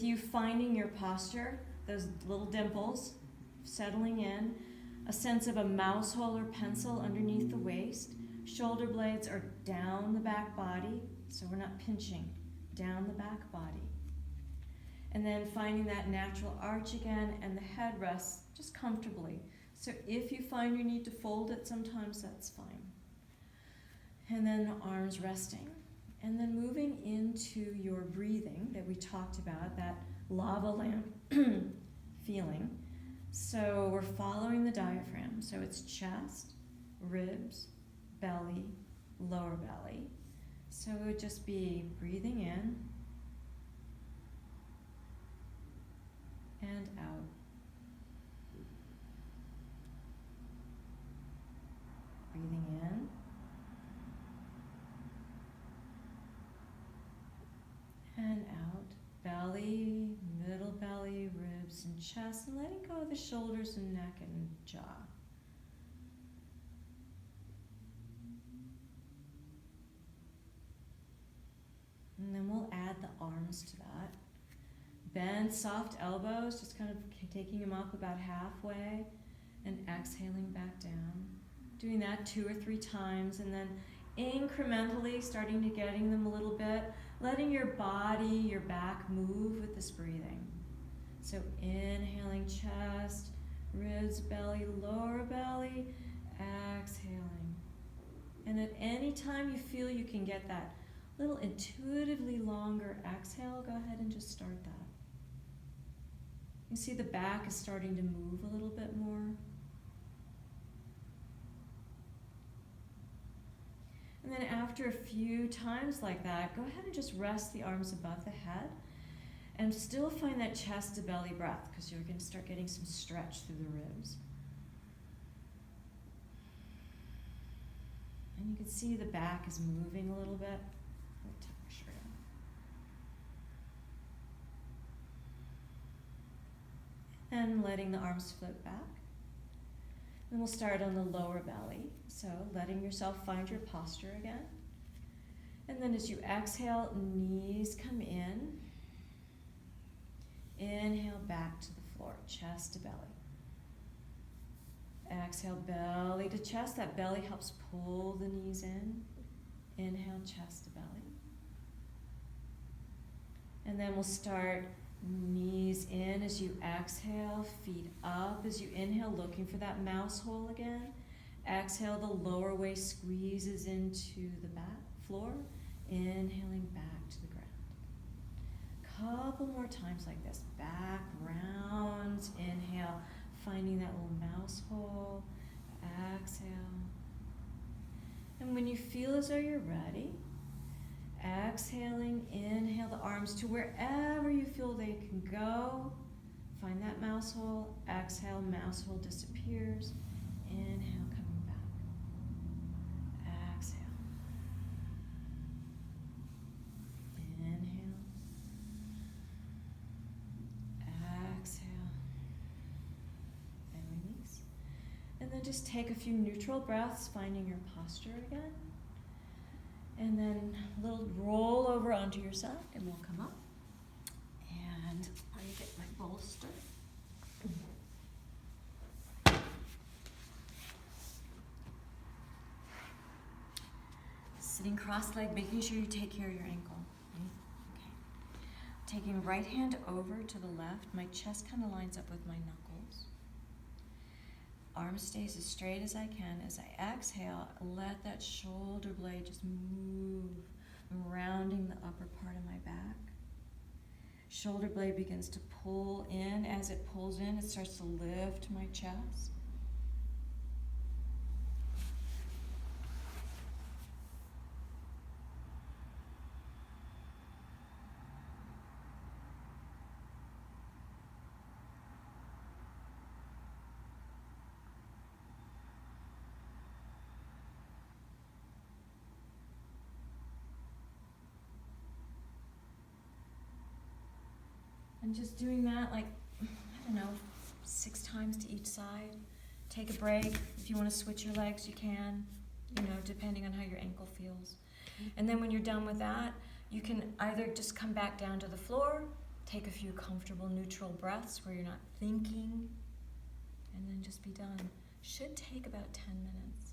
you finding your posture, those little dimples settling in, a sense of a mouse hole or pencil underneath the waist. Shoulder blades are down the back body, so we're not pinching, down the back body. And then finding that natural arch again, and the head rests just comfortably. So if you find you need to fold it sometimes, that's fine. And then the arms resting. And then moving into your breathing that we talked about, that lava lamp feeling. So we're following the diaphragm. So it's chest, ribs, belly, lower belly. So it would just be breathing in and out. Breathing in and out. Belly, middle belly, ribs and chest, and letting go of the shoulders and neck and jaw. And then we'll add the arms to that. Bend soft elbows, just kind of taking them up about halfway and exhaling back down. Doing that 2 or 3 times, and then incrementally starting to getting them a little bit, letting your body, your back move with this breathing. So inhaling chest, ribs, belly, lower belly, exhaling. And at any time you feel you can get that little intuitively longer exhale, go ahead and just start that. You see the back is starting to move a little bit more. And then after a few times like that, go ahead and just rest the arms above the head and still find that chest to belly breath, because you're going to start getting some stretch through the ribs. And you can see the back is moving a little bit. Tuck my shirt on. And letting the arms float back. Then we'll start on the lower belly. So letting yourself find your posture again. And then as you exhale, knees come in. Inhale back to the floor, chest to belly. Exhale, belly to chest. That belly helps pull the knees in. Inhale, chest to belly. And then we'll start knees in as you exhale, feet up as you inhale, looking for that mouse hole again. Exhale, the lower waist squeezes into the back floor. Inhaling back to the ground. Couple more times like this. Back, rounds, inhale, finding that little mouse hole. Exhale. And when you feel as though you're ready, exhaling, inhale the arms to wherever you feel they can go. Find that mouse hole. Exhale, mouse hole disappears. Inhale, coming back. Exhale. Inhale. Exhale. And release. And then just take a few neutral breaths, finding your posture again. And then a little roll over onto your side, and we'll come up. And let me get my bolster. Sitting cross-legged, making sure you take care of your ankle. Okay. Taking right hand over to the left. My chest kind of lines up with my knuckles. Arm stays as straight as I can. As I exhale, let that shoulder blade just move. I'm rounding the upper part of my back. Shoulder blade begins to pull in. As it pulls in, it starts to lift my chest. And just doing that, like, I don't know, 6 times to each side. Take a break. If you want to switch your legs, you can, depending on how your ankle feels. And then when you're done with that, you can either just come back down to the floor, Take a few comfortable neutral breaths where you're not thinking, and then just be done. Should take about 10 minutes.